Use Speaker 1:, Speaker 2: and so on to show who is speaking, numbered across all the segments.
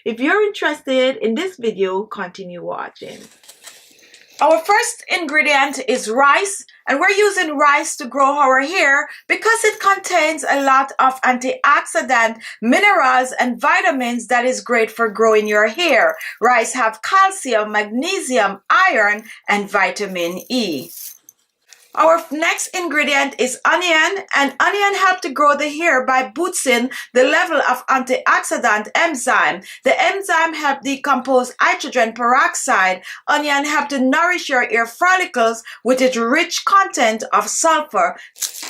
Speaker 1: If you're interested in this video, continue watching.
Speaker 2: Our first ingredient is rice, and we're using rice to grow our hair because it contains a lot of antioxidant, minerals, and vitamins that is great for growing your hair. Rice have calcium, magnesium, iron, and vitamin E. Our next ingredient is onion, and onion help to grow the hair by boosting the level of antioxidant enzyme. The enzyme help decompose hydrogen peroxide. Onion help to nourish your hair follicles with its rich content of sulfur.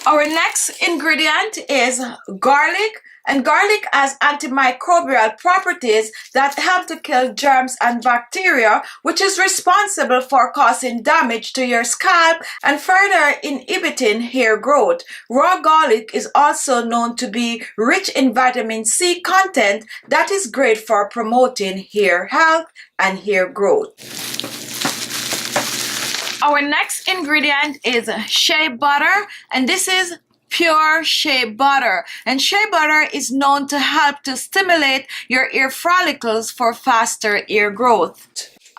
Speaker 2: Our next ingredient is garlic. And garlic has antimicrobial properties that help to kill germs and bacteria, which is responsible for causing damage to your scalp and further inhibiting hair growth. Raw garlic is also known to be rich in vitamin C content that is great for promoting hair health and hair growth. Our next ingredient is shea butter, and this is pure shea butter, and shea butter is known to help to stimulate your hair follicles for faster hair growth.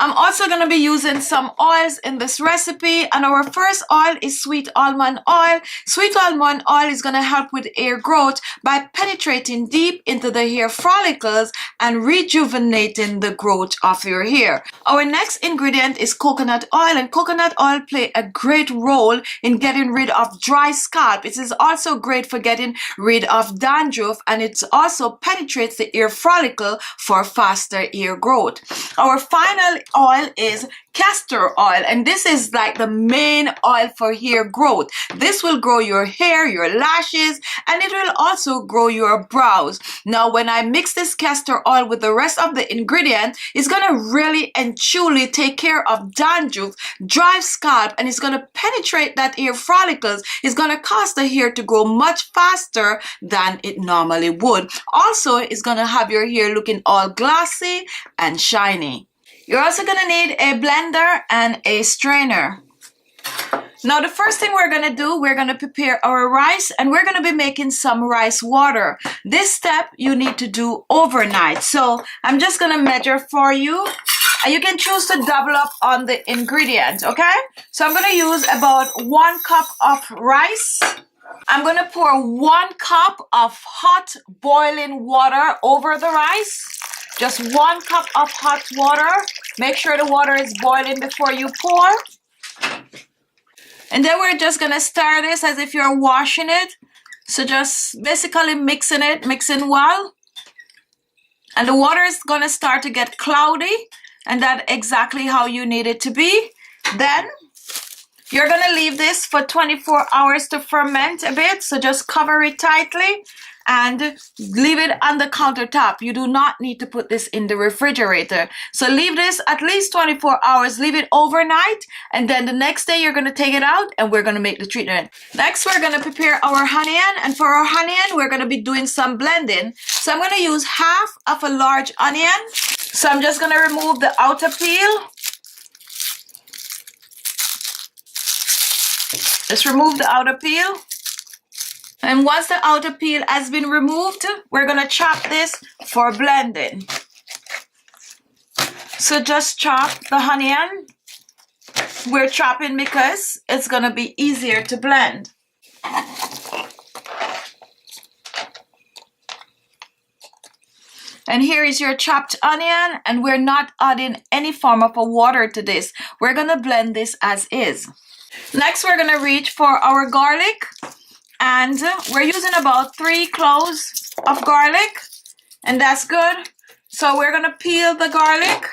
Speaker 2: I'm also going to be using some oils in this recipe, and our first oil is sweet almond oil. Sweet almond oil is going to help with hair growth by penetrating deep into the hair follicles and rejuvenating the growth of your hair. Our next ingredient is coconut oil, and coconut oil play a great role in getting rid of dry scalp. It is also great for getting rid of dandruff, and it also penetrates the hair follicle for faster hair growth. Our final oil is castor oil, and this is like the main oil for hair growth. This will grow your hair, your lashes, and it will also grow your brows. Now when I mix this castor oil with the rest of the ingredient, it's going to really and truly take care of dandruff, dry scalp, and it's going to penetrate that hair follicles. It's going to cause the hair to grow much faster than it normally would. Also, it's going to have your hair looking all glossy and shiny. You're also going to need a blender and a strainer. Now the first thing we're going to do, we're going to prepare our rice, and we're going to be making some rice water. This step you need to do overnight. So I'm just going to measure for you, and you can choose to double up on the ingredients, okay? So I'm going to use about 1 cup of rice. I'm going to pour 1 cup of hot boiling water over the rice. Just 1 cup of hot water. Make sure the water is boiling before you pour. And then we're just going to stir this as if you're washing it. So just basically mixing well. And the water is going to start to get cloudy. And that's exactly how you need it to be. Then you're going to leave this for 24 hours to ferment a bit. So just cover it tightly and leave it on the countertop. You do not need to put this in the refrigerator. So leave this at least 24 hours, leave it overnight, and then the next day you're gonna take it out and we're gonna make the treatment. Next, we're gonna prepare our onion, and for our onion, we're gonna be doing some blending. So I'm gonna use half of a large onion. So I'm just gonna remove the outer peel. Just remove the outer peel. And once the outer peel has been removed, we're going to chop this for blending. So just chop the onion. We're chopping because it's going to be easier to blend. And here is your chopped onion, and we're not adding any form of a water to this. We're going to blend this as is. Next, we're going to reach for our garlic. And we're using about 3 cloves of garlic, and that's good. So we're going to peel the garlic.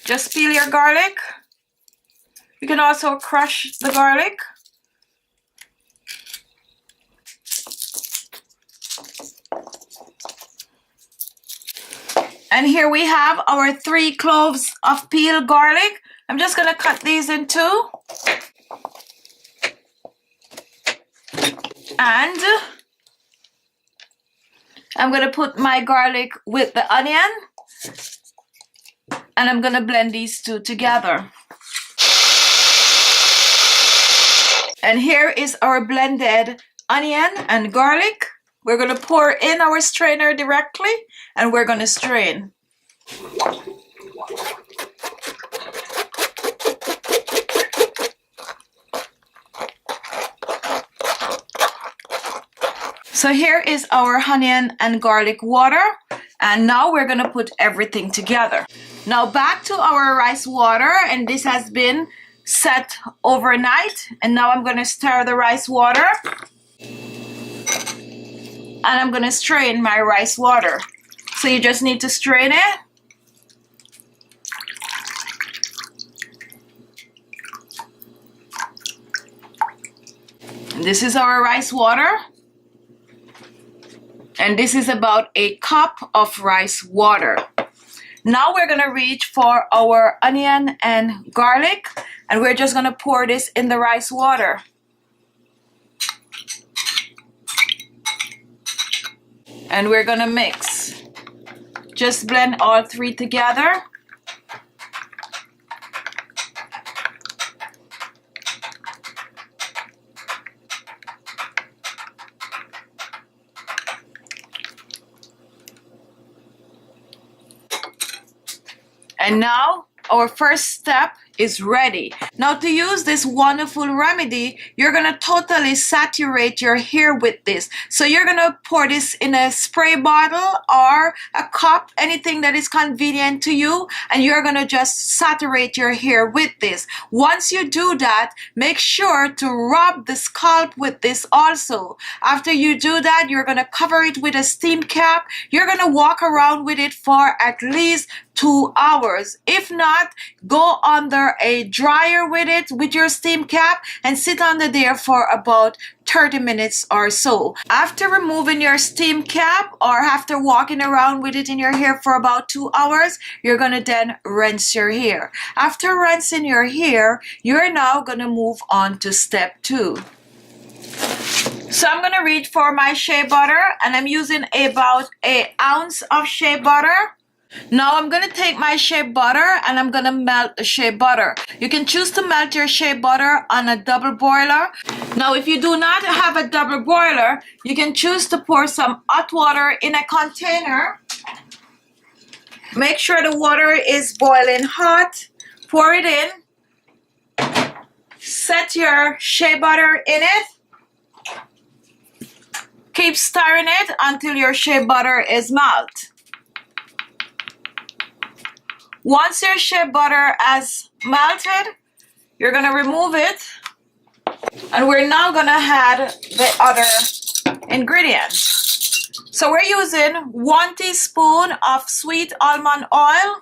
Speaker 2: Just peel your garlic. You can also crush the garlic. And here we have our 3 cloves of peeled garlic. I'm just going to cut these in 2. And I'm going to put my garlic with the onion, and I'm going to blend these two together. And here is our blended onion and garlic. We're going to pour in our strainer directly, and we're gonna strain. So here is our onion and garlic water, and now we're gonna put everything together. Now back to our rice water, and this has been set overnight, and now I'm gonna stir the rice water, and I'm gonna strain my rice water. So you just need to strain it. This is our rice water. And this is about a cup of rice water. Now we're gonna reach for our onion and garlic, and we're just gonna pour this in the rice water. And we're gonna mix. Just blend all three together. And now our first step is ready. Now to use this wonderful remedy, you're gonna totally saturate your hair with this. So you're gonna pour this in a spray bottle or a cup, anything that is convenient to you, and you're gonna just saturate your hair with this. Once you do that, make sure to rub the scalp with this also. After you do that, you're gonna cover it with a steam cap. You're gonna walk around with it for at least 2 hours. If not, go under a dryer with it with your steam cap and sit under there for about 30 minutes or so. After removing your steam cap or after walking around with it in your hair for about 2 hours, you're gonna then rinse your hair. After rinsing your hair, you're now gonna move on to step 2. So I'm gonna reach for my shea butter, and I'm using about an ounce of shea butter. Now I'm gonna take my shea butter and I'm gonna melt the shea butter. You can choose to melt your shea butter on a double boiler. Now if you do not have a double boiler, you can choose to pour some hot water in a container. Make sure the water is boiling hot. Pour it in. Set your shea butter in it. Keep stirring it until your shea butter is melted. Once your shea butter has melted, you're gonna remove it, and we're now gonna add the other ingredients. So we're using 1 teaspoon of sweet almond oil.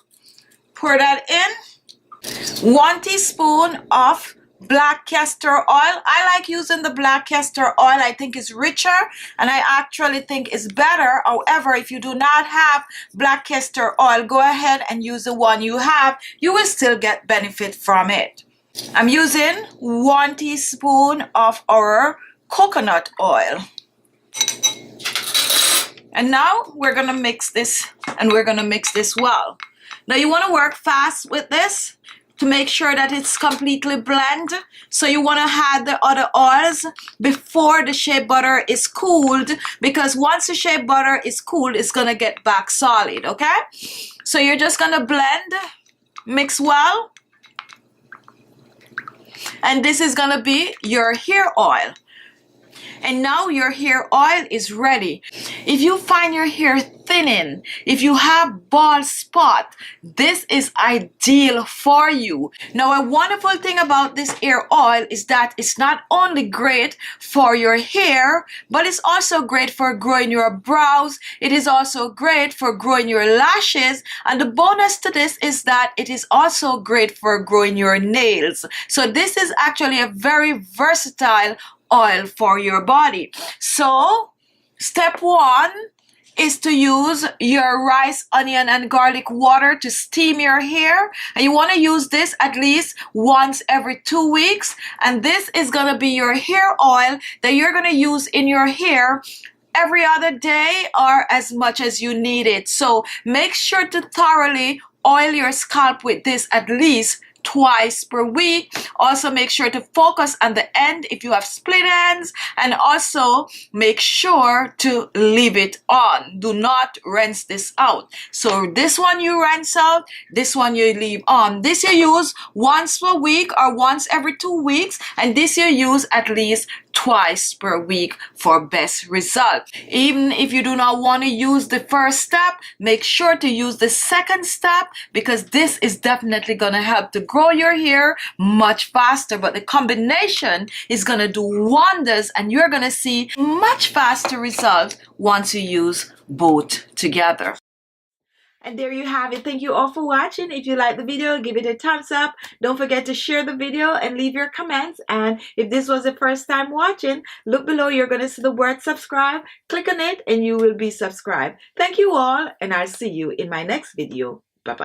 Speaker 2: Pour that in. 1 teaspoon of black castor oil. I like using the black castor oil. I think it's richer, and I actually think it's better. However, if you do not have black castor oil, go ahead and use the one you have. You will still get benefit from it. I'm using 1 teaspoon of our coconut oil. And now we're gonna mix this, and we're gonna mix this well. Now you wanna work fast with this to make sure that it's completely blend. So you want to add the other oils before the shea butter is cooled, because once the shea butter is cooled, it's gonna get back solid, okay? So you're just gonna blend, mix well, and this is gonna be your hair oil. And now your hair oil is ready. If you find your hair thinning, if you have bald spot, this is ideal for you. Now, a wonderful thing about this hair oil is that it's not only great for your hair, but it's also great for growing your brows. It is also great for growing your lashes. And the bonus to this is that it is also great for growing your nails. So this is actually a very versatile oil for your body. So step 1 is to use your rice, onion, and garlic water to steam your hair. And you want to use this at least once every 2 weeks. And this is going to be your hair oil that you're going to use in your hair every other day or as much as you need it. So make sure to thoroughly oil your scalp with this at least twice per week. Also make sure to focus on the end if you have split ends, and also make sure to leave it on. Do not rinse this out. So this one you rinse out, this one you leave on. This you use once per week or once every 2 weeks, and this you use at least twice per week for best result. Even if you do not want to use the first step, make sure to use the second step, because this is definitely going to help to grow your hair much faster. But the combination is going to do wonders, and you're going to see much faster results once you use both together.
Speaker 1: And there you have it. Thank you all for watching. If you like the video, give it a thumbs up. Don't forget to share the video and leave your comments. And if this was the first time watching, look below. You're going to see the word subscribe. Click on it and you will be subscribed. Thank you all, and I'll see you in my next video. Bye-bye.